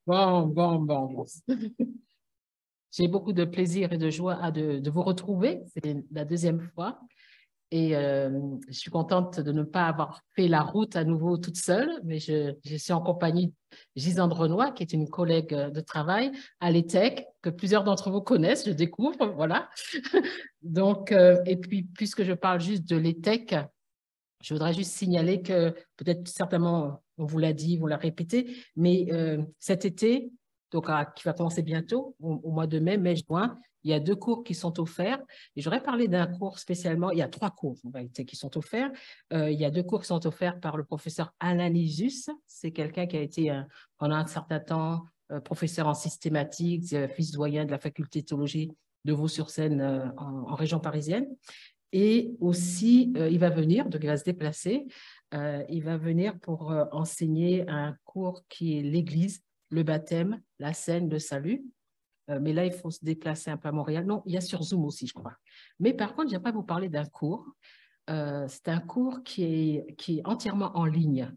Bon. J'ai beaucoup de plaisir et de joie de vous retrouver. C'est la deuxième fois. Et je suis contente de ne pas avoir fait la route à nouveau toute seule, mais je suis en compagnie de Gisande Renoir, qui est une collègue de travail à l'ETEC, que plusieurs d'entre vous connaissent, je découvre, voilà. Donc, et puis, puisque je parle juste de l'ETEC, je voudrais juste signaler que peut-être certainement, on vous l'a dit, vous l'a répété, mais cet été, donc qui va commencer bientôt, au mois de mai-juin, il y a 2 cours qui sont offerts. Et j'aurais parlé d'un cours spécialement, il y a 3 cours en réalité qui sont offerts. Il y a 2 cours qui sont offerts par le professeur Alain Lisus. C'est quelqu'un qui a été pendant un certain temps professeur en systématique, vice-doyen de la faculté de théologie de Vaux-sur-Seine en région parisienne. Et aussi, il va venir, donc il va se déplacer, il va venir pour enseigner un cours qui est l'Église, le baptême, la scène, le salut. Mais là, il faut se déplacer un peu à Montréal. Non, il y a sur Zoom aussi, je crois. Mais par contre, j'aimerais vous parler d'un cours. C'est un cours qui est entièrement en ligne.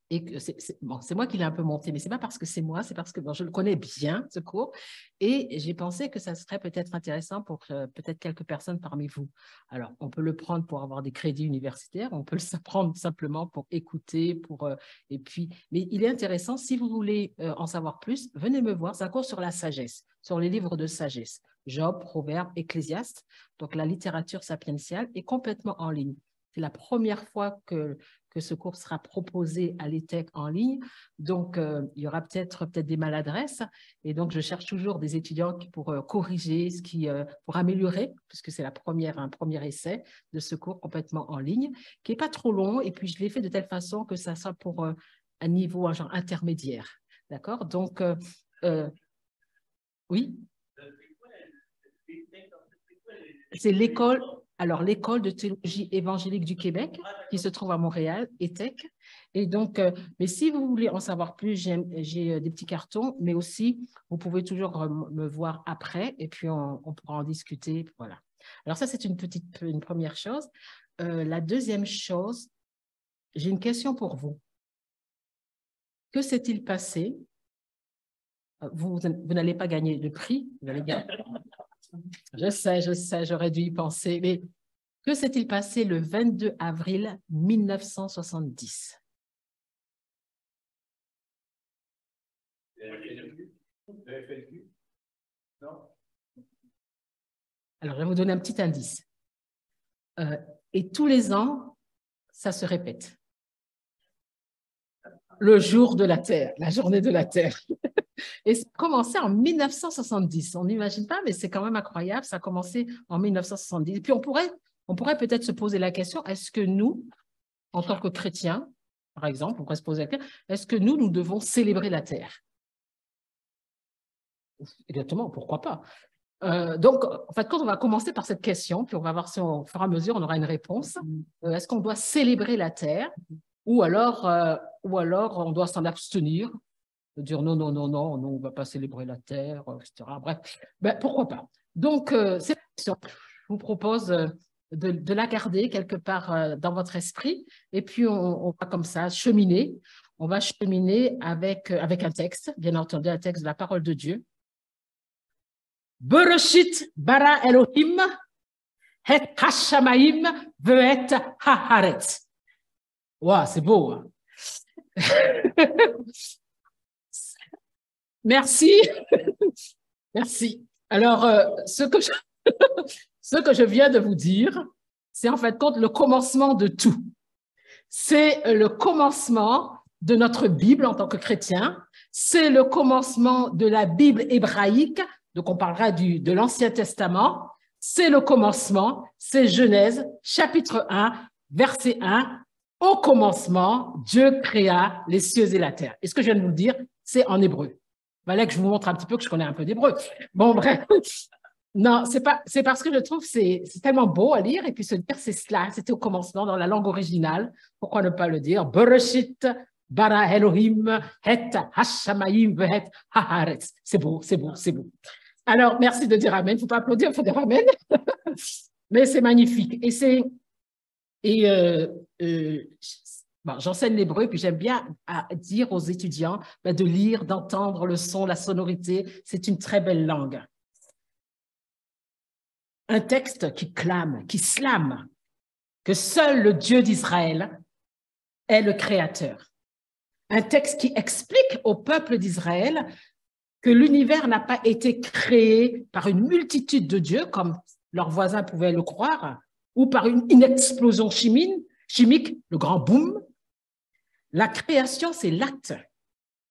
Et c'est moi qui l'ai un peu monté, mais ce n'est pas parce que c'est moi, c'est parce que je le connais bien, ce cours, et j'ai pensé que ça serait peut-être intéressant pour peut-être quelques personnes parmi vous. Alors, on peut le prendre pour avoir des crédits universitaires, on peut le prendre simplement pour écouter, mais il est intéressant, si vous voulez en savoir plus, venez me voir, c'est un cours sur la sagesse, sur les livres de sagesse, Job, Proverbes, Ecclésiaste, donc la littérature sapientiale est complètement en ligne. C'est la première fois que ce cours sera proposé à l'ETEC en ligne. Donc, il y aura peut-être des maladresses. Et donc, je cherche toujours des étudiants pour corriger, pour améliorer, puisque c'est un premier essai de ce cours complètement en ligne, qui n'est pas trop long. Et puis, je l'ai fait de telle façon que ça soit pour un niveau genre intermédiaire. D'accord? Donc, oui? C'est l'école. Alors, l'École de théologie évangélique du Québec, qui se trouve à Montréal, ETEC. Et donc, mais si vous voulez en savoir plus, j'ai des petits cartons, mais aussi, vous pouvez toujours me voir après, et puis on pourra en discuter. Voilà. Alors ça, c'est une première chose. La deuxième chose, j'ai une question pour vous. Que s'est-il passé? Vous n'allez pas gagner de prix, vous allez gagner. Je sais, j'aurais dû y penser, mais que s'est-il passé le 22 avril 1970? Alors, je vais vous donner un petit indice. Et tous les ans, ça se répète. Le jour de la Terre, la journée de la Terre. Et ça a commencé en 1970. On n'imagine pas, mais c'est quand même incroyable. Ça a commencé en 1970. Et puis, on pourrait peut-être se poser la question, est-ce que nous, en tant que chrétiens, par exemple, on pourrait se poser la question, est-ce que nous devons célébrer la Terre? Exactement, pourquoi pas? Donc, en fait, quand on va commencer par cette question, puis on va voir si au fur et à mesure, on aura une réponse. Est-ce qu'on doit célébrer la Terre ou alors on doit s'en abstenir, dire non, on ne va pas célébrer la Terre, etc. Bref, pourquoi pas? Donc, c'est la question. Je vous propose de la garder quelque part dans votre esprit et puis on va comme ça cheminer. On va cheminer avec un texte, bien entendu, un texte de la parole de Dieu. Bereshit bara Elohim het hashamayim ve'et haaretz. Wow, c'est beau. Hein? Merci. Merci. Alors, ce que je viens de vous dire, c'est en fait le commencement de tout. C'est le commencement de notre Bible en tant que chrétien. C'est le commencement de la Bible hébraïque. Donc, on parlera de l'Ancien Testament. C'est le commencement, c'est Genèse, chapitre 1, verset 1. Au commencement, Dieu créa les cieux et la terre. Et ce que je viens de vous dire, c'est en hébreu. Il fallait que je vous montre un petit peu que je connais un peu d'hébreu. Bon, bref. Non, c'est parce que je trouve que c'est tellement beau à lire et puis se dire c'est cela, c'était au commencement dans la langue originale. Pourquoi ne pas le dire? Bereshit bara Elohim het hashamayim vehet haaretz. C'est beau, c'est beau, c'est beau. Alors, merci de dire amen. Il ne faut pas applaudir, il faut dire amen. Mais c'est magnifique. bon, j'enseigne l'hébreu, puis j'aime bien dire aux étudiants de lire, d'entendre le son, la sonorité. C'est une très belle langue. Un texte qui clame, qui slame, que seul le Dieu d'Israël est le Créateur. Un texte qui explique au peuple d'Israël que l'univers n'a pas été créé par une multitude de dieux, comme leurs voisins pouvaient le croire, ou par une explosion chimique, le grand boom. La création, c'est l'acte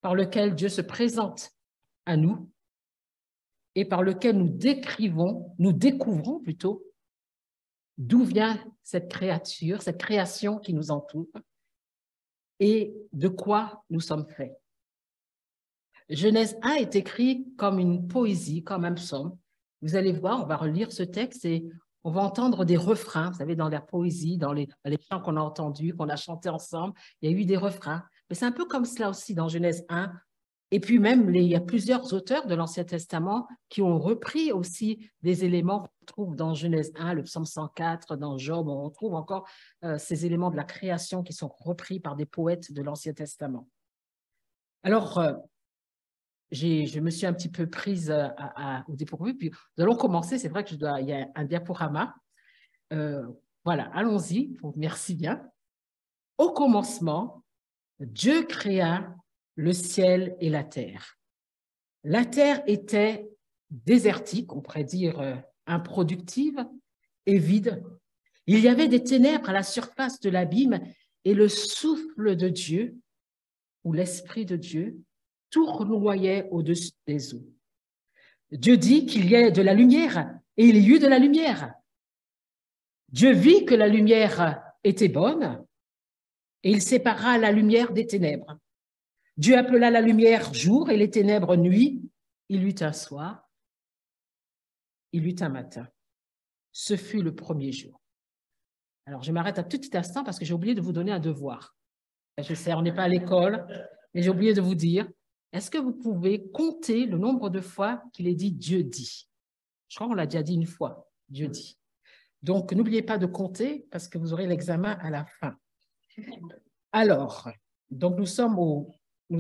par lequel Dieu se présente à nous et par lequel nous découvrons plutôt, d'où vient cette créature, cette création qui nous entoure et de quoi nous sommes faits. Genèse 1 est écrit comme une poésie, comme un psaume. Vous allez voir, on va relire ce texte et on va entendre des refrains. Vous savez, dans la poésie, dans les chants qu'on a entendus, qu'on a chantés ensemble, il y a eu des refrains. Mais c'est un peu comme cela aussi dans Genèse 1. Et puis même, il y a plusieurs auteurs de l'Ancien Testament qui ont repris aussi des éléments qu'on trouve dans Genèse 1, le psaume 104, dans Job. On trouve encore ces éléments de la création qui sont repris par des poètes de l'Ancien Testament. Alors, je me suis un petit peu prise au dépourvu, puis nous allons commencer. C'est vrai que il y a un diaporama. Voilà, allons-y. Merci bien. Au commencement, Dieu créa le ciel et la terre. La terre était désertique, on pourrait dire improductive et vide. Il y avait des ténèbres à la surface de l'abîme et le souffle de Dieu, ou l'Esprit de Dieu, tournoyait au-dessus des eaux. Dieu dit qu'il y ait de la lumière, et il y eut de la lumière. Dieu vit que la lumière était bonne, et il sépara la lumière des ténèbres. Dieu appela la lumière jour et les ténèbres nuit. Il eut un soir, il eut un matin. Ce fut le premier jour. Alors, je m'arrête un tout petit instant parce que j'ai oublié de vous donner un devoir. Je sais, on n'est pas à l'école, mais j'ai oublié de vous dire, est-ce que vous pouvez compter le nombre de fois qu'il est dit « Dieu dit » ? Je crois qu'on l'a déjà dit une fois, « Dieu dit ». Donc, n'oubliez pas de compter parce que vous aurez l'examen à la fin. Alors, donc nous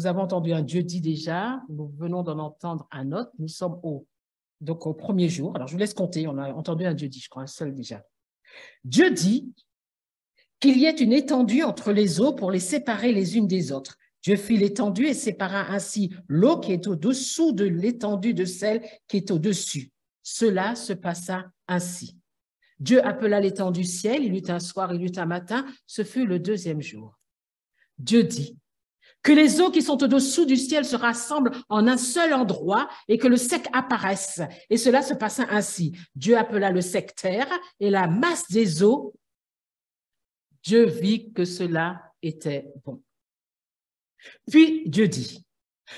avons entendu un Dieu dit déjà, nous venons d'en entendre un autre, nous sommes au premier jour. Alors, je vous laisse compter, on a entendu un Dieu dit, je crois, un seul déjà. Dieu dit qu'il y ait une étendue entre les eaux pour les séparer les unes des autres. Dieu fit l'étendue et sépara ainsi l'eau qui est au-dessous de l'étendue de celle qui est au-dessus. Cela se passa ainsi. Dieu appela l'étendue ciel, il eut un soir, il eut un matin, ce fut le deuxième jour. Dieu dit que les eaux qui sont au-dessous du ciel se rassemblent en un seul endroit et que le sec apparaisse. Et cela se passa ainsi. Dieu appela le sec terre et la masse des eaux. Dieu vit que cela était bon. Puis Dieu dit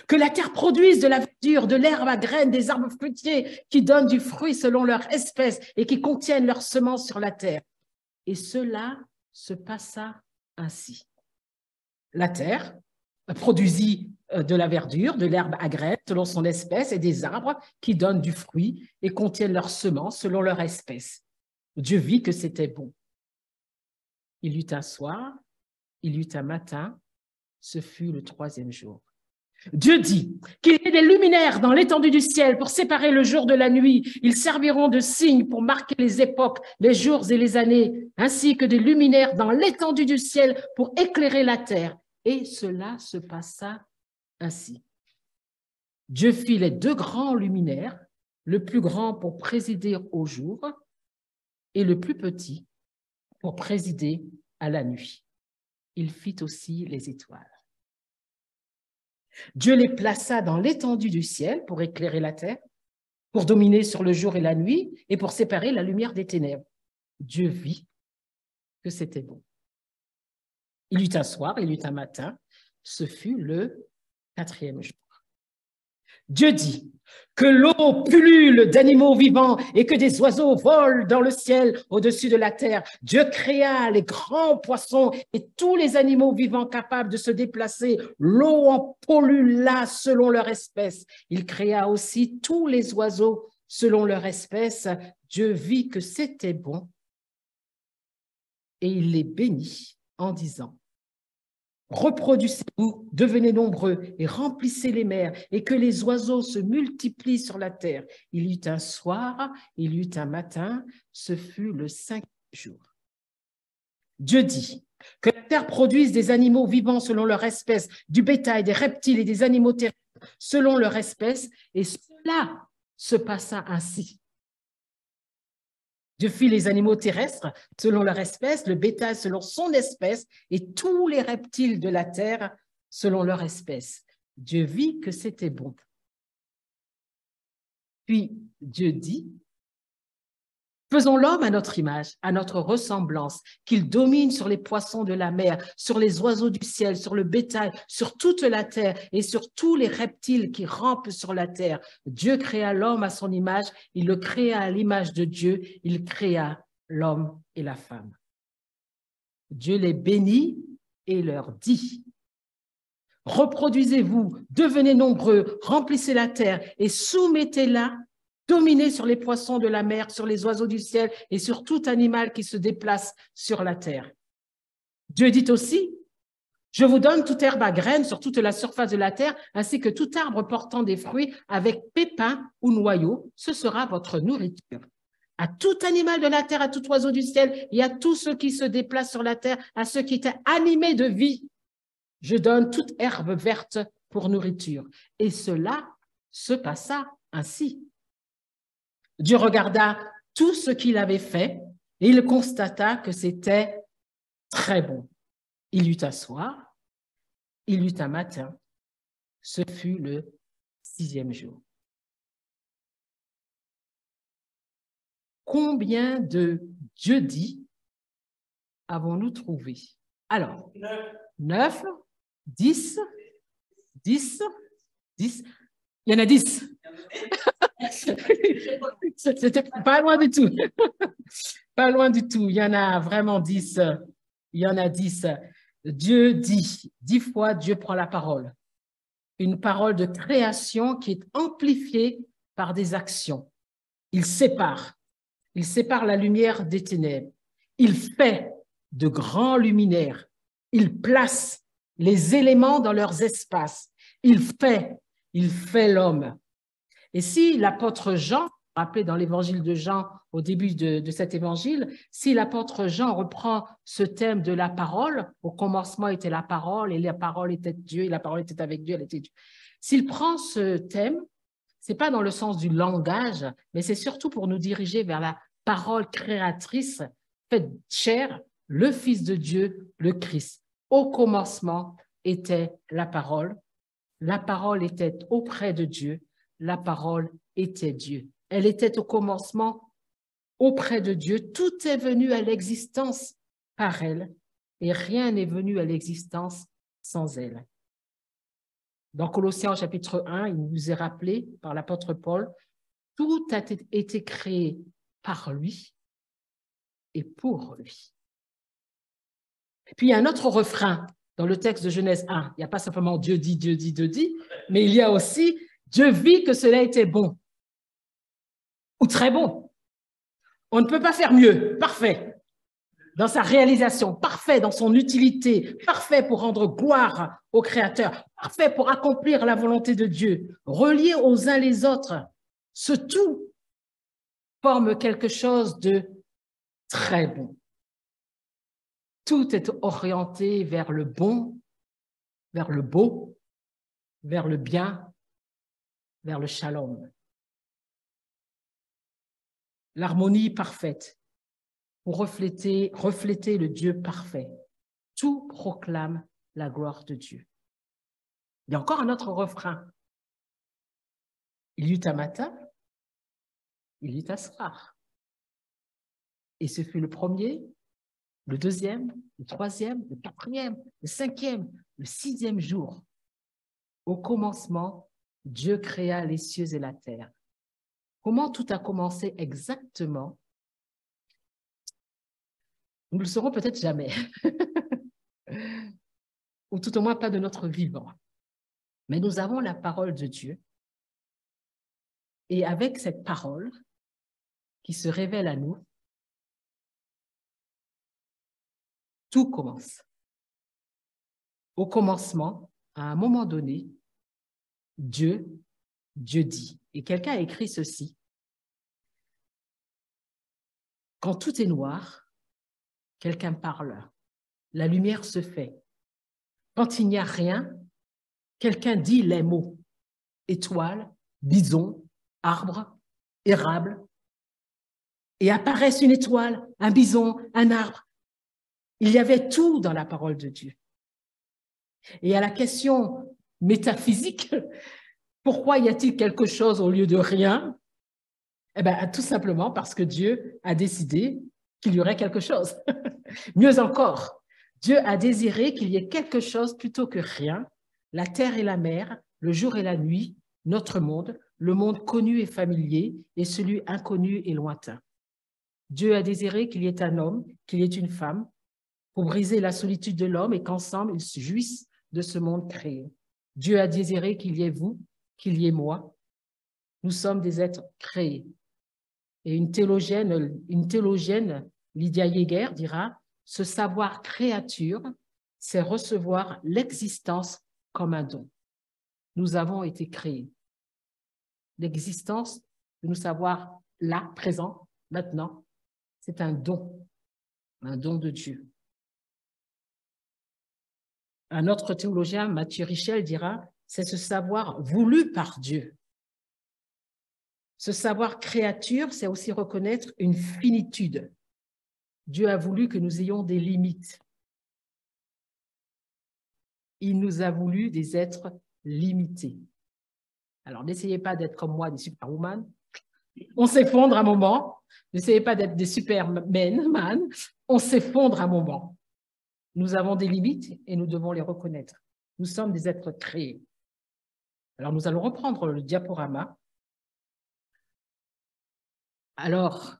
que la terre produise de la verdure, de l'herbe à graines, des arbres fruitiers qui donnent du fruit selon leur espèce et qui contiennent leurs semences sur la terre. Et cela se passa ainsi. La terre produisit de la verdure, de l'herbe à graines selon son espèce et des arbres qui donnent du fruit et contiennent leurs semences selon leur espèce. Dieu vit que c'était bon. Il y eut un soir, il y eut un matin, ce fut le troisième jour. Dieu dit qu'il y ait des luminaires dans l'étendue du ciel pour séparer le jour de la nuit. Ils serviront de signes pour marquer les époques, les jours et les années, ainsi que des luminaires dans l'étendue du ciel pour éclairer la terre. Et cela se passa ainsi. Dieu fit les deux grands luminaires, le plus grand pour présider au jour et le plus petit pour présider à la nuit. Il fit aussi les étoiles. Dieu les plaça dans l'étendue du ciel pour éclairer la terre, pour dominer sur le jour et la nuit et pour séparer la lumière des ténèbres. Dieu vit que c'était bon. Il y eut un soir, il y eut un matin, ce fut le quatrième jour. Dieu dit que l'eau pullule d'animaux vivants et que des oiseaux volent dans le ciel au-dessus de la terre. Dieu créa les grands poissons et tous les animaux vivants capables de se déplacer. L'eau en pollula selon leur espèce. Il créa aussi tous les oiseaux selon leur espèce. Dieu vit que c'était bon et il les bénit en disant Reproduisez-vous, devenez nombreux et remplissez les mers et que les oiseaux se multiplient sur la terre. Il y eut un soir, il y eut un matin, ce fut le 5e jour. Dieu dit que la terre produise des animaux vivants selon leur espèce, du bétail, des reptiles et des animaux terrestres selon leur espèce, et cela se passa ainsi. Dieu fit les animaux terrestres selon leur espèce, le bétail selon son espèce, et tous les reptiles de la terre selon leur espèce. Dieu vit que c'était bon. Puis Dieu dit, faisons l'homme à notre image, à notre ressemblance, qu'il domine sur les poissons de la mer, sur les oiseaux du ciel, sur le bétail, sur toute la terre et sur tous les reptiles qui rampent sur la terre. Dieu créa l'homme à son image, il le créa à l'image de Dieu, il créa l'homme et la femme. Dieu les bénit et leur dit, reproduisez-vous, devenez nombreux, remplissez la terre et soumettez-la. Dominez sur les poissons de la mer, sur les oiseaux du ciel et sur tout animal qui se déplace sur la terre. Dieu dit aussi, je vous donne toute herbe à graines sur toute la surface de la terre, ainsi que tout arbre portant des fruits avec pépins ou noyaux, ce sera votre nourriture. À tout animal de la terre, à tout oiseau du ciel et à tous ceux qui se déplacent sur la terre, à ceux qui étaient animés de vie, je donne toute herbe verte pour nourriture. Et cela se passa ainsi. Dieu regarda tout ce qu'il avait fait et il constata que c'était très bon. Il y eut un soir, il y eut un matin, ce fut le 6e jour. Combien de Dieu dit avons-nous trouvé? Alors, 9, 10, 10, 10, il y en a 10. C'était pas loin du tout. Pas loin du tout. Il y en a vraiment 10. Il y en a 10. Dieu dit. 10 fois, Dieu prend la parole. Une parole de création qui est amplifiée par des actions. Il sépare. Il sépare la lumière des ténèbres. Il fait de grands luminaires. Il place les éléments dans leurs espaces. Il fait l'homme. Et si l'apôtre Jean, rappelé dans l'évangile de Jean, au début de cet évangile, si l'apôtre Jean reprend ce thème de la parole, au commencement était la parole, et la parole était Dieu, et la parole était avec Dieu, elle était Dieu. S'il prend ce thème, ce n'est pas dans le sens du langage, mais c'est surtout pour nous diriger vers la parole créatrice, faite chair, le Fils de Dieu, le Christ. Au commencement était la parole était auprès de Dieu, la parole était Dieu. Elle était au commencement auprès de Dieu. Tout est venu à l'existence par elle et rien n'est venu à l'existence sans elle. Dans Colossiens chapitre 1, il nous est rappelé par l'apôtre Paul, tout a été créé par lui et pour lui. Et puis il y a un autre refrain dans le texte de Genèse 1. Il n'y a pas simplement Dieu dit, Dieu dit, Dieu dit, mais il y a aussi Dieu vit que cela était bon ou très bon. On ne peut pas faire mieux, parfait, dans sa réalisation, parfait dans son utilité, parfait pour rendre gloire au Créateur, parfait pour accomplir la volonté de Dieu, relié aux uns les autres. Ce tout forme quelque chose de très bon. Tout est orienté vers le bon, vers le beau, vers le bien, vers le shalom. L'harmonie parfaite pour refléter le Dieu parfait. Tout proclame la gloire de Dieu. Il y a encore un autre refrain. Il y eut un matin, il y eut un soir. Et ce fut le premier, le deuxième, le troisième, le quatrième, le cinquième, le 6e jour. Au commencement, Dieu créa les cieux et la terre. Comment tout a commencé exactement? Nous ne le saurons peut-être jamais. Ou tout au moins pas de notre vivant. Mais nous avons la parole de Dieu. Et avec cette parole qui se révèle à nous, tout commence. Au commencement, à un moment donné, Dieu dit. Et quelqu'un a écrit ceci. Quand tout est noir, quelqu'un parle. La lumière se fait. Quand il n'y a rien, quelqu'un dit les mots. Étoile, bison, arbre, érable. Et apparaissent une étoile, un bison, un arbre. Il y avait tout dans la parole de Dieu. Et à la question métaphysique, pourquoi y a-t-il quelque chose au lieu de rien? Eh bien, tout simplement parce que Dieu a décidé qu'il y aurait quelque chose. Mieux encore, Dieu a désiré qu'il y ait quelque chose plutôt que rien, la terre et la mer, le jour et la nuit, notre monde, le monde connu et familier et celui inconnu et lointain. Dieu a désiré qu'il y ait un homme, qu'il y ait une femme, pour briser la solitude de l'homme et qu'ensemble ils se jouissent de ce monde créé. Dieu a désiré qu'il y ait vous, qu'il y ait moi. Nous sommes des êtres créés. Et une théologienne, Lydia Yeager, dira « Ce savoir créature, c'est recevoir l'existence comme un don. » Nous avons été créés. L'existence de nous savoir là, présent, maintenant, c'est un don de Dieu. Un autre théologien, Mathieu Richel, dira « C'est ce savoir voulu par Dieu. » Ce savoir créature, c'est aussi reconnaître une finitude. Dieu a voulu que nous ayons des limites. Il nous a voulu des êtres limités. Alors, n'essayez pas d'être comme moi, des superwoman. On s'effondre un moment. N'essayez pas d'être des supermen. On s'effondre un moment. Nous avons des limites et nous devons les reconnaître. Nous sommes des êtres créés. Alors, nous allons reprendre le diaporama. Alors,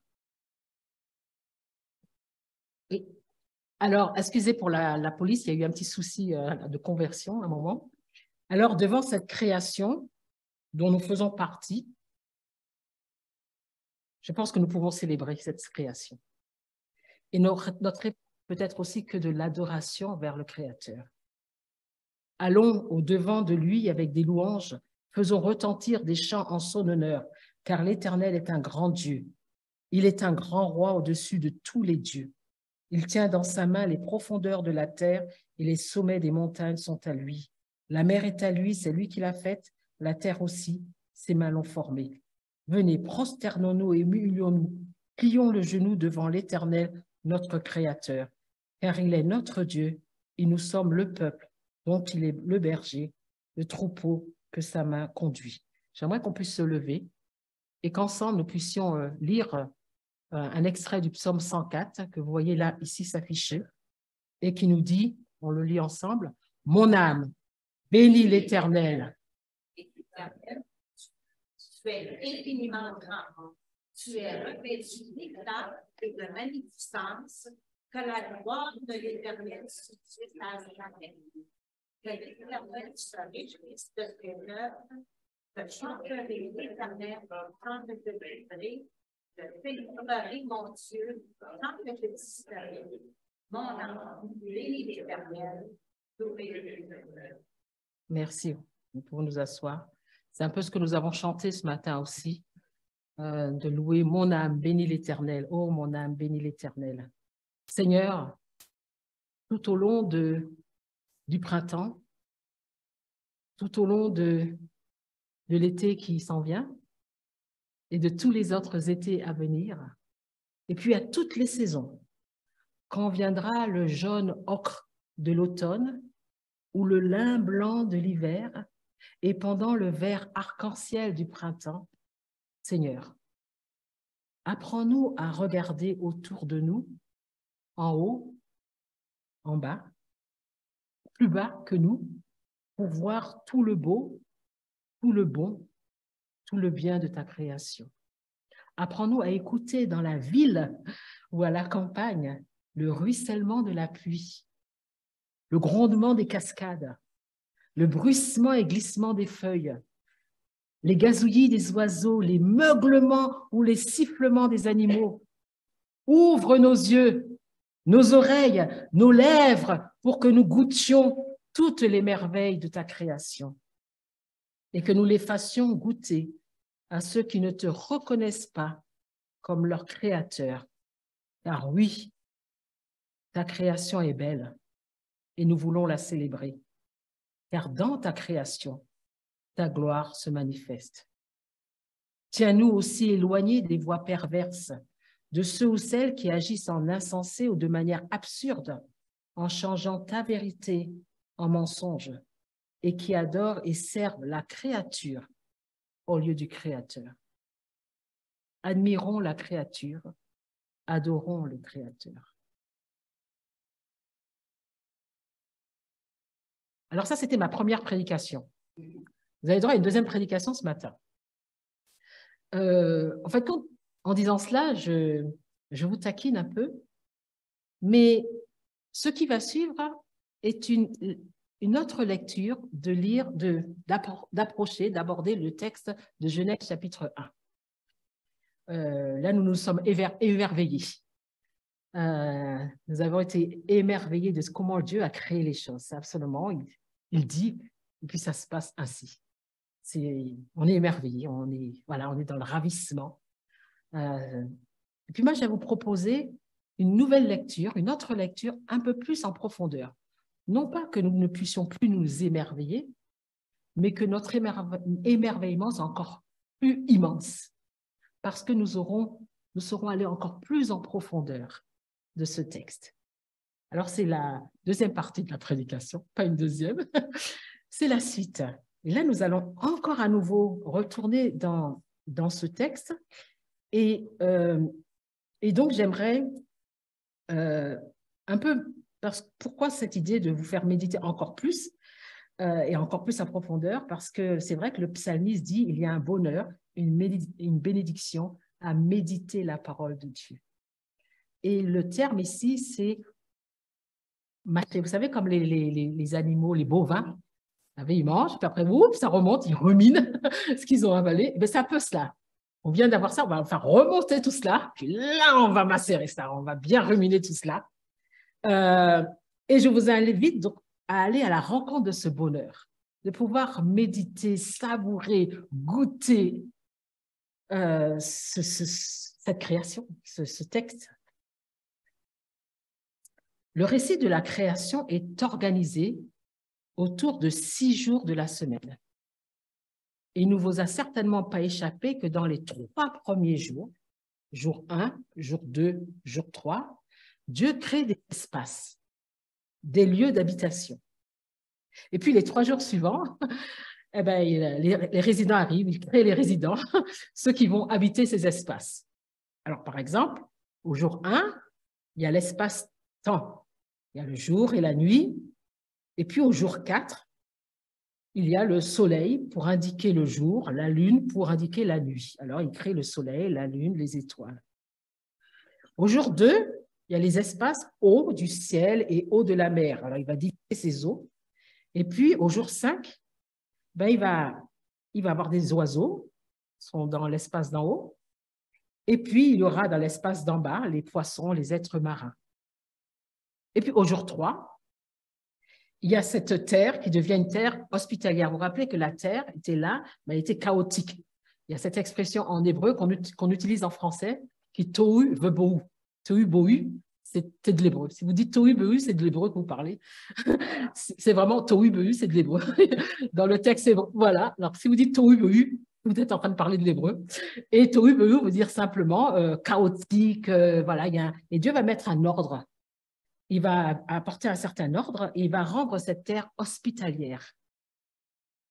excusez pour la police, il y a eu un petit souci de conversion à un moment. Alors, devant cette création dont nous faisons partie, je pense que nous pouvons célébrer cette création. Et notre peut-être aussi que de l'adoration vers le Créateur. Allons au-devant de lui avec des louanges, faisons retentir des chants en son honneur, car l'Éternel est un grand Dieu. Il est un grand roi au-dessus de tous les dieux. Il tient dans sa main les profondeurs de la terre et les sommets des montagnes sont à lui. La mer est à lui, c'est lui qui l'a faite, la terre aussi, ses mains l'ont formée. Venez, prosternons-nous et humilions-nous, plions le genou devant l'Éternel, notre Créateur, car il est notre Dieu et nous sommes le peuple dont il est le berger, le troupeau que sa main conduit. J'aimerais qu'on puisse se lever et qu'ensemble nous puissions lire un extrait du psaume 104 que vous voyez là, ici, s'afficher et qui nous dit, on le lit ensemble, « Mon âme, bénis l'Éternel. » Tu es infiniment grand. Tu es revêtu d'éclat et de magnificence. Que la gloire de l'Éternel subsiste à jamais. Que l'Éternel se réjouisse de tes œuvres. Que je chanterai l'Éternel tant que je vivrai. Je célébrerai mon Dieu tant que je existerai. Mon âme, bénis l'Éternel. Merci. Nous pouvons nous asseoir. C'est un peu ce que nous avons chanté ce matin aussi, de louer mon âme, bénis l'Éternel. Oh, mon âme, bénis l'Éternel. Seigneur, tout au long du printemps, tout au long de l'été qui s'en vient et de tous les autres étés à venir, et puis à toutes les saisons, quand viendra le jaune ocre de l'automne ou le lin blanc de l'hiver, et pendant le vert arc-en-ciel du printemps, Seigneur, apprends-nous à regarder autour de nous, en haut, en bas, plus bas que nous, pour voir tout le beau, tout le bon, tout le bien de ta création. Apprends-nous à écouter dans la ville ou à la campagne le ruissellement de la pluie, le grondement des cascades, le bruissement et glissement des feuilles, les gazouillis des oiseaux, les meuglements ou les sifflements des animaux. Ouvre nos yeux, nos oreilles, nos lèvres pour que nous goûtions toutes les merveilles de ta création et que nous les fassions goûter à ceux qui ne te reconnaissent pas comme leur créateur. Car oui, ta création est belle et nous voulons la célébrer. Car dans ta création, ta gloire se manifeste. Tiens-nous aussi éloignés des voies perverses, de ceux ou celles qui agissent en insensé ou de manière absurde, en changeant ta vérité en mensonge, et qui adorent et servent la créature au lieu du Créateur. Admirons la créature, adorons le Créateur. Alors ça, c'était ma première prédication. Vous avez droit à une deuxième prédication ce matin. En fait, en disant cela, je vous taquine un peu, mais ce qui va suivre est une autre lecture de lire, d'approcher, d'aborder le texte de Genèse chapitre 1. Là, nous nous sommes émerveillés. Nous avons été émerveillés de comment Dieu a créé les choses. Absolument, il dit, et puis ça se passe ainsi. On est émerveillés, on est dans le ravissement. Et puis moi, je vais vous proposer une nouvelle lecture, une autre lecture un peu plus en profondeur. Non pas que nous ne puissions plus nous émerveiller, mais que notre émerveillement soit encore plus immense, parce que nous serons allés encore plus en profondeur de ce texte. Alors, c'est la deuxième partie de la prédication, pas une deuxième, c'est la suite. Et là, nous allons encore à nouveau retourner dans ce texte. Et donc, j'aimerais un peu, pourquoi cette idée de vous faire méditer encore plus et encore plus en profondeur? Parce que c'est vrai que le psalmiste dit il y a un bonheur, une bénédiction à méditer la parole de Dieu. Et le terme ici, c'est mâcher. Vous savez, comme les animaux, les bovins, ils mangent, puis après, ça remonte, ils ruminent ce qu'ils ont avalé. Et c'est un peu cela. On vient d'avoir ça, on va faire remonter tout cela, puis là, on va macérer ça, on va bien ruminer tout cela. Et je vous invite donc à aller à la rencontre de ce bonheur, de pouvoir méditer, savourer, goûter cette création, ce texte. Le récit de la création est organisé autour de 6 jours de la semaine. Et il ne vous a certainement pas échappé que dans les 3 premiers jours, jour 1, jour 2, jour 3, Dieu crée des espaces, des lieux d'habitation. Et puis les 3 jours suivants, les résidents arrivent, ils créent les résidents, ceux qui vont habiter ces espaces. Alors par exemple, au jour 1, il y a l'espace-temps. Il y a le jour et la nuit. Et puis au jour 4, il y a le soleil pour indiquer le jour, la lune pour indiquer la nuit. Alors, il crée le soleil, la lune, les étoiles. Au jour 2, il y a les espaces haut du ciel et haut de la mer. Alors, il va diviser ces eaux. Et puis, au jour 5, il va avoir des oiseaux qui sont dans l'espace d'en haut. Et puis, il y aura dans l'espace d'en bas les poissons, les êtres marins. Et puis, au jour 3, il y a cette terre qui devient une terre hospitalière. Vous vous rappelez que la terre était là, mais elle était chaotique. Il y a cette expression en hébreu qu'on utilise en français, qui est tohu vebohu. Tohu bohu, c'est de l'hébreu. Si vous dites tohu bohu, c'est de l'hébreu que vous parlez. C'est vraiment tohu bohu, c'est de l'hébreu. Dans le texte, voilà. Alors, si vous dites tohu bohu, vous êtes en train de parler de l'hébreu. Et tohu bohu veut dire simplement chaotique. Voilà, et Dieu va mettre un ordre. Il va apporter un certain ordre et il va rendre cette terre hospitalière.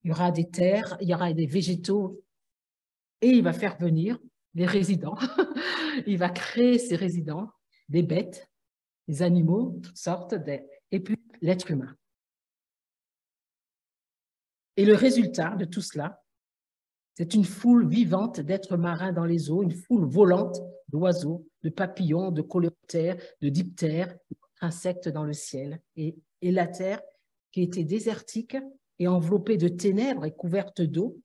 Il y aura des terres, il y aura des végétaux et il va faire venir les résidents. Il va créer ces résidents, des bêtes, des animaux, toutes sortes, et puis l'être humain. Et le résultat de tout cela, c'est une foule vivante d'êtres marins dans les eaux, une foule volante d'oiseaux, de papillons, de coléoptères, de diptères, insectes dans le ciel, et la terre qui était désertique et enveloppée de ténèbres et couverte d'eau,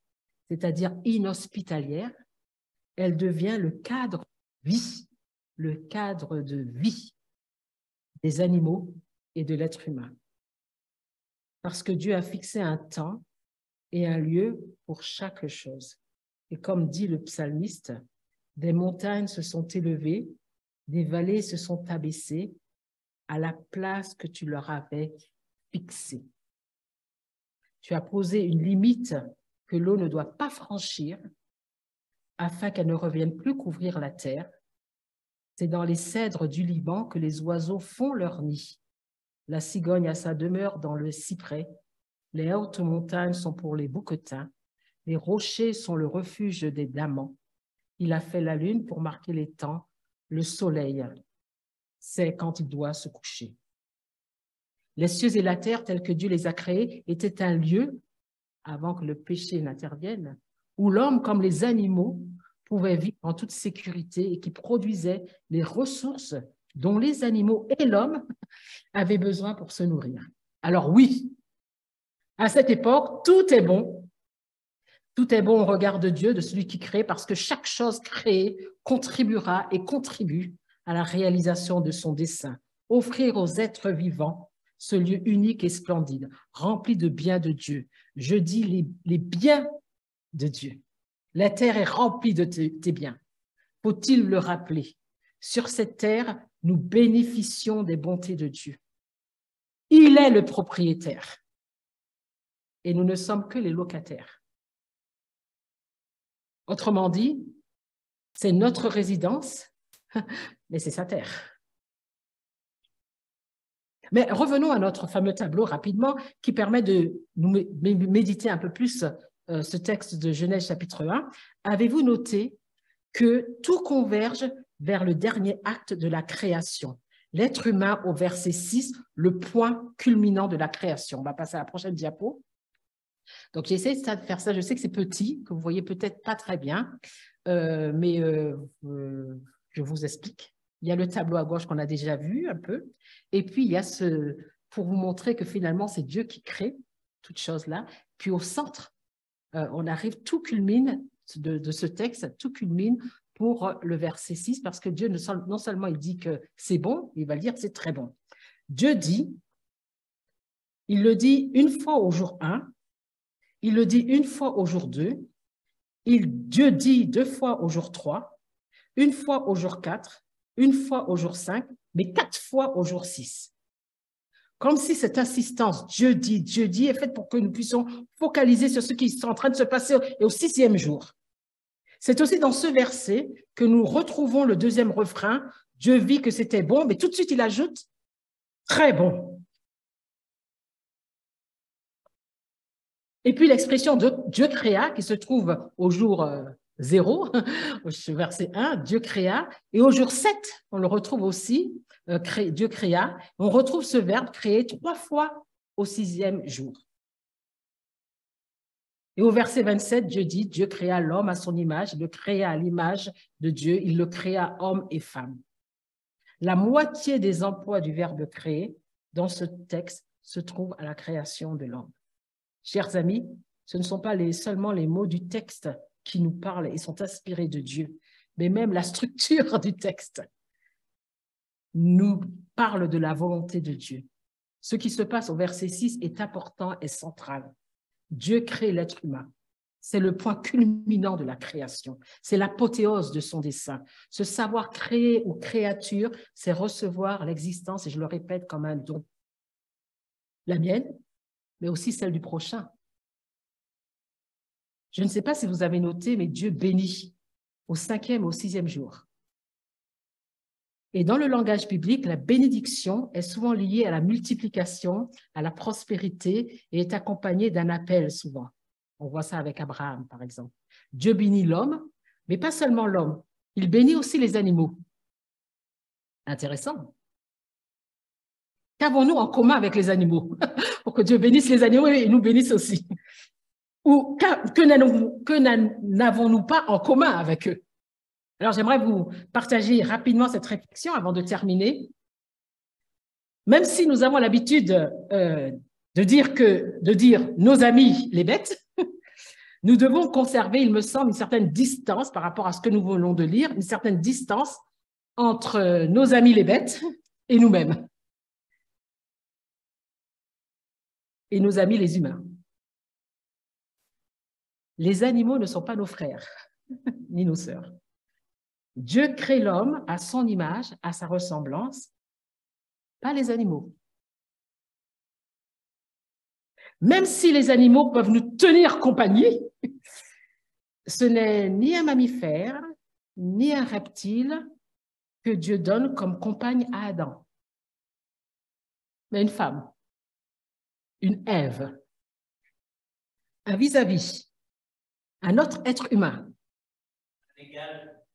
c'est-à-dire inhospitalière, elle devient le cadre de vie des animaux et de l'être humain. parce que Dieu a fixé un temps et un lieu pour chaque chose. Et comme dit le psalmiste, des montagnes se sont élevées, des vallées se sont abaissées à la place que tu leur avais fixée. Tu as posé une limite que l'eau ne doit pas franchir afin qu'elle ne revienne plus couvrir la terre. C'est dans les cèdres du Liban que les oiseaux font leur nid. La cigogne a sa demeure dans le cyprès. Les hautes montagnes sont pour les bouquetins. Les rochers sont le refuge des damans. Il a fait la lune pour marquer les temps. Le soleil, c'est quand il doit se coucher. Les cieux et la terre, tels que Dieu les a créés, étaient un lieu, avant que le péché n'intervienne, où l'homme, comme les animaux, pouvait vivre en toute sécurité et qui produisait les ressources dont les animaux et l'homme avaient besoin pour se nourrir. Alors oui, à cette époque, tout est bon. Tout est bon au regard de Dieu, de celui qui crée, parce que chaque chose créée contribuera et contribue à la réalisation de son dessein. Offrir aux êtres vivants ce lieu unique et splendide, rempli de biens de Dieu. Je dis les biens de Dieu. La terre est remplie de tes biens. Faut-il le rappeler? Sur cette terre, nous bénéficions des bontés de Dieu. Il est le propriétaire et nous ne sommes que les locataires. Autrement dit, c'est notre résidence, mais c'est sa terre. Mais revenons à notre fameux tableau rapidement qui permet de nous méditer un peu plus ce texte de Genèse chapitre 1. Avez-vous noté que tout converge vers le dernier acte de la création? L'être humain au verset 6, le point culminant de la création. On va passer à la prochaine diapo. Donc, j'essaie de faire ça. Je sais que c'est petit, que vous voyez peut-être pas très bien, mais je vous explique. Il y a le tableau à gauche qu'on a déjà vu un peu. Et puis, il y a pour vous montrer que finalement, c'est Dieu qui crée toutes choses-là. Puis au centre, on arrive, tout culmine de ce texte, tout culmine pour le verset 6, parce que Dieu, non seulement il dit que c'est bon, il va le dire c'est très bon. Dieu dit, il le dit une fois au jour 1, il le dit une fois au jour 2, Dieu dit 2 fois au jour 3, une fois au jour 4, une fois au jour 5, mais 4 fois au jour 6. Comme si cette insistance, Dieu dit, est faite pour que nous puissions focaliser sur ce qui est en train de se passer au 6e jour. C'est aussi dans ce verset que nous retrouvons le deuxième refrain, Dieu vit que c'était bon, mais tout de suite il ajoute, très bon. Et puis l'expression de Dieu créa, qui se trouve au jour 0, au verset 1, Dieu créa, et au jour 7, on le retrouve aussi, Dieu créa, on retrouve ce verbe créer 3 fois au 6e jour. Et au verset 27, Dieu dit, Dieu créa l'homme à son image, il le créa à l'image de Dieu, il le créa homme et femme. La moitié des emplois du verbe créer dans ce texte se trouve à la création de l'homme. Chers amis, ce ne sont pas seulement les mots du texte qui nous parlent et sont inspirés de Dieu, mais même la structure du texte nous parle de la volonté de Dieu. Ce qui se passe au verset 6 est important et central. Dieu crée l'être humain. C'est le point culminant de la création. C'est l'apothéose de son dessein. Ce savoir créer ou créature, c'est recevoir l'existence, et je le répète, comme un don. La mienne, mais aussi celle du prochain. Je ne sais pas si vous avez noté, mais Dieu bénit au 5e, au 6e jour. Et dans le langage biblique, la bénédiction est souvent liée à la multiplication, à la prospérité et est accompagnée d'un appel souvent. On voit ça avec Abraham, par exemple. Dieu bénit l'homme, mais pas seulement l'homme. Il bénit aussi les animaux. Intéressant. Qu'avons-nous en commun avec les animaux? Pour que Dieu bénisse les animaux et nous bénisse aussi. Ou que n'avons-nous pas en commun avec eux? Alors, j'aimerais vous partager rapidement cette réflexion avant de terminer. Même si nous avons l'habitude de dire nos amis les bêtes, nous devons conserver, il me semble, une certaine distance par rapport à ce que nous venons de lire, une certaine distance entre nos amis les bêtes et nous-mêmes. et nos amis les humains. Les animaux ne sont pas nos frères, ni nos sœurs. Dieu crée l'homme à son image, à sa ressemblance, pas les animaux. Même si les animaux peuvent nous tenir compagnie, ce n'est ni un mammifère, ni un reptile que Dieu donne comme compagne à Adam, mais une femme, une Ève, un vis-à-vis, un autre être humain,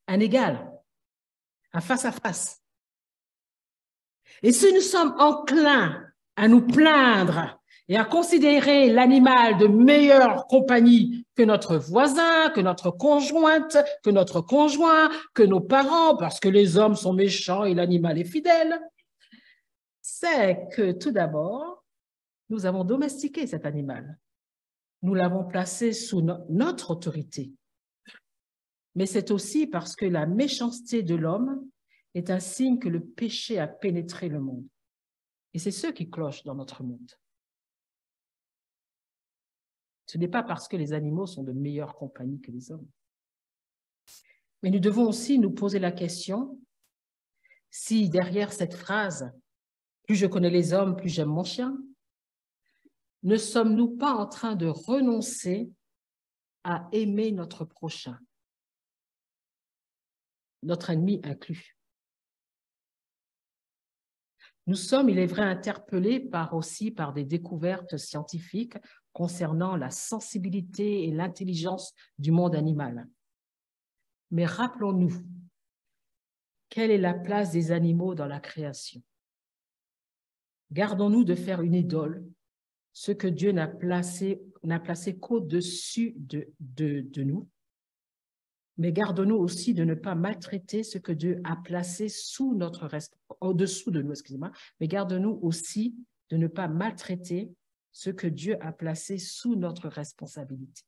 un égal, un face-à-face. Et si nous sommes enclins à nous plaindre et à considérer l'animal de meilleure compagnie que notre voisin, que notre conjointe, que notre conjoint, que nos parents, parce que les hommes sont méchants et l'animal est fidèle, c'est que tout d'abord, nous avons domestiqué cet animal. Nous l'avons placé sous notre autorité. Mais c'est aussi parce que la méchanceté de l'homme est un signe que le péché a pénétré le monde. Et c'est ce qui cloche dans notre monde. Ce n'est pas parce que les animaux sont de meilleure compagnie que les hommes. Mais nous devons aussi nous poser la question si derrière cette phrase « plus je connais les hommes, plus j'aime mon chien », ne sommes-nous pas en train de renoncer à aimer notre prochain, notre ennemi inclus? Nous sommes, il est vrai, interpellés aussi par des découvertes scientifiques concernant la sensibilité et l'intelligence du monde animal. Mais rappelons-nous, quelle est la place des animaux dans la création? Gardons-nous de faire une idole, ce que Dieu n'a placé qu'au-dessus de nous, mais gardons-nous aussi de ne pas maltraiter ce que Dieu a placé au-dessous de nous, excusez-moi, mais gardons-nous aussi de ne pas maltraiter ce que Dieu a placé sous notre responsabilité.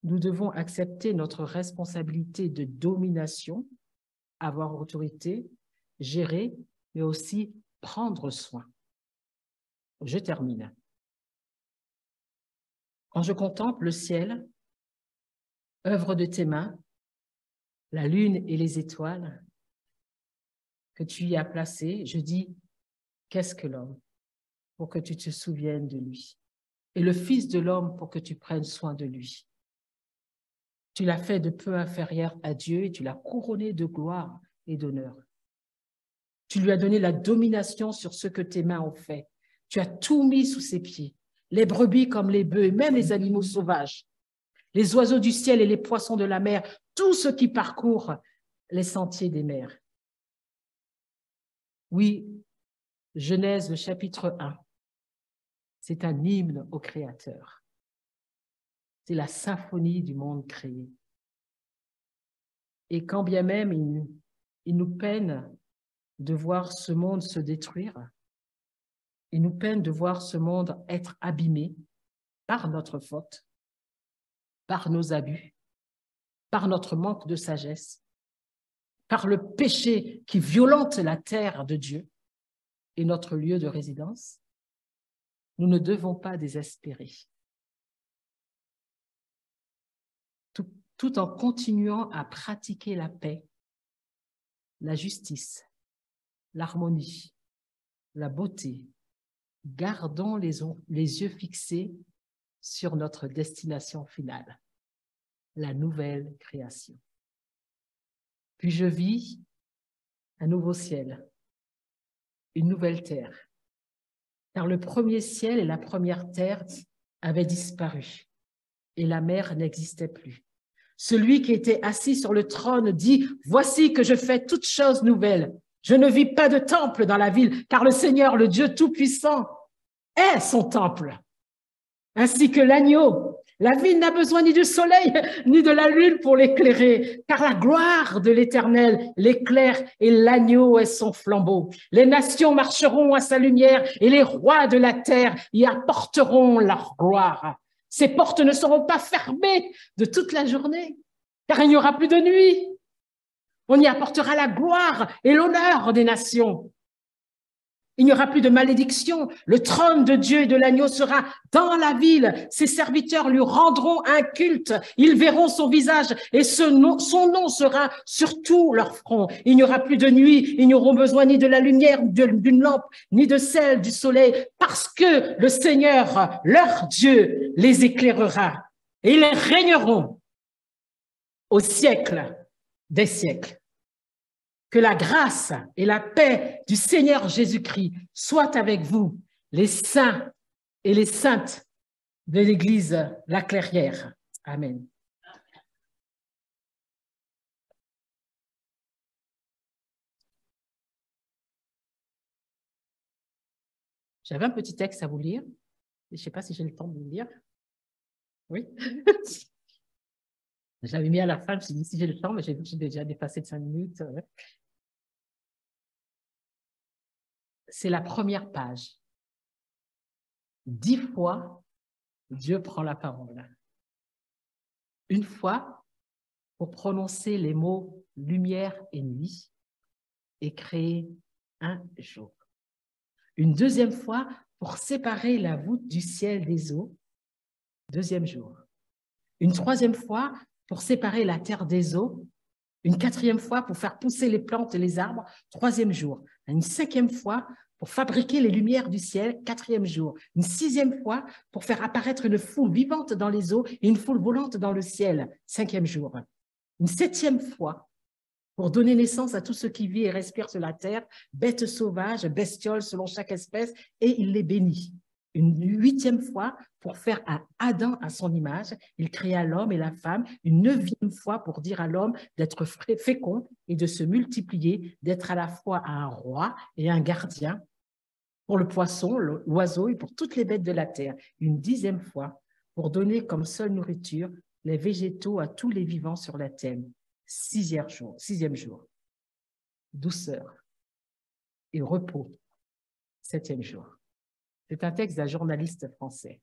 Nous devons accepter notre responsabilité de domination, avoir autorité, gérer, mais aussi prendre soin. Je termine. Quand je contemple le ciel, œuvre de tes mains, la lune et les étoiles que tu y as placées, je dis, qu'est-ce que l'homme pour que tu te souviennes de lui, et le Fils de l'homme pour que tu prennes soin de lui. Tu l'as fait de peu inférieur à Dieu et tu l'as couronné de gloire et d'honneur. Tu lui as donné la domination sur ce que tes mains ont fait. Tu as tout mis sous ses pieds, les brebis comme les bœufs, et même les animaux sauvages, les oiseaux du ciel et les poissons de la mer, tout ce qui parcourt les sentiers des mers. Oui, Genèse, le chapitre 1, c'est un hymne au Créateur. C'est la symphonie du monde créé. Et quand bien même il nous peine de voir ce monde se détruire, il nous peine de voir ce monde être abîmé par notre faute, par nos abus, par notre manque de sagesse, par le péché qui violente la terre de Dieu et notre lieu de résidence, nous ne devons pas désespérer. Tout en continuant à pratiquer la paix, la justice, l'harmonie, la beauté, gardons les yeux fixés sur notre destination finale, la nouvelle création. Puis je vis un nouveau ciel, une nouvelle terre, car le premier ciel et la première terre avaient disparu et la mer n'existait plus. Celui qui était assis sur le trône dit « Voici que je fais toutes choses nouvelles. Je ne vis pas de temple dans la ville, car le Seigneur, le Dieu Tout-Puissant, est son temple. Ainsi que l'agneau, la ville n'a besoin ni du soleil, ni de la lune pour l'éclairer, car la gloire de l'Éternel l'éclaire et l'agneau est son flambeau. Les nations marcheront à sa lumière et les rois de la terre y apporteront leur gloire. Ces portes ne seront pas fermées de toute la journée, car il n'y aura plus de nuit. On y apportera la gloire et l'honneur des nations. Il n'y aura plus de malédiction. Le trône de Dieu et de l'agneau sera dans la ville. Ses serviteurs lui rendront un culte. Ils verront son visage et son nom sera sur tout leur front. Il n'y aura plus de nuit. Ils n'auront besoin ni de la lumière d'une lampe, ni de celle du soleil, parce que le Seigneur, leur Dieu, les éclairera. Et ils régneront au siècle des siècles. Que la grâce et la paix du Seigneur Jésus-Christ soient avec vous, les saints et les saintes de l'Église La Clairière. Amen. J'avais un petit texte à vous lire. Je ne sais pas si j'ai le temps de le lire. Oui. Je l'avais mis à la fin, je me suis dit si j'ai le temps, mais j'ai déjà dépassé de 5 minutes. C'est la première page. 10 fois, Dieu prend la parole. Une fois, pour prononcer les mots lumière et nuit et créer un jour. Une deuxième fois, pour séparer la voûte du ciel des eaux. Deuxième jour. Une troisième fois, pour séparer la terre des eaux. Une quatrième fois, pour faire pousser les plantes et les arbres. Troisième jour. Une cinquième fois, pour fabriquer les lumières du ciel. Quatrième jour. Une sixième fois, pour faire apparaître une foule vivante dans les eaux et une foule volante dans le ciel. Cinquième jour. Une septième fois, pour donner naissance à tout ce qui vit et respire sur la terre, bêtes sauvages, bestioles selon chaque espèce, et il les bénit. Une huitième fois, pour faire à Adam à son image, il créa l'homme et la femme. Une neuvième fois, pour dire à l'homme d'être fécond et de se multiplier, d'être à la fois un roi et un gardien pour le poisson, l'oiseau et pour toutes les bêtes de la terre. Une dixième fois, pour donner comme seule nourriture les végétaux à tous les vivants sur la terre. Sixième jour, douceur et repos. Septième jour. C'est un texte d'un journaliste français.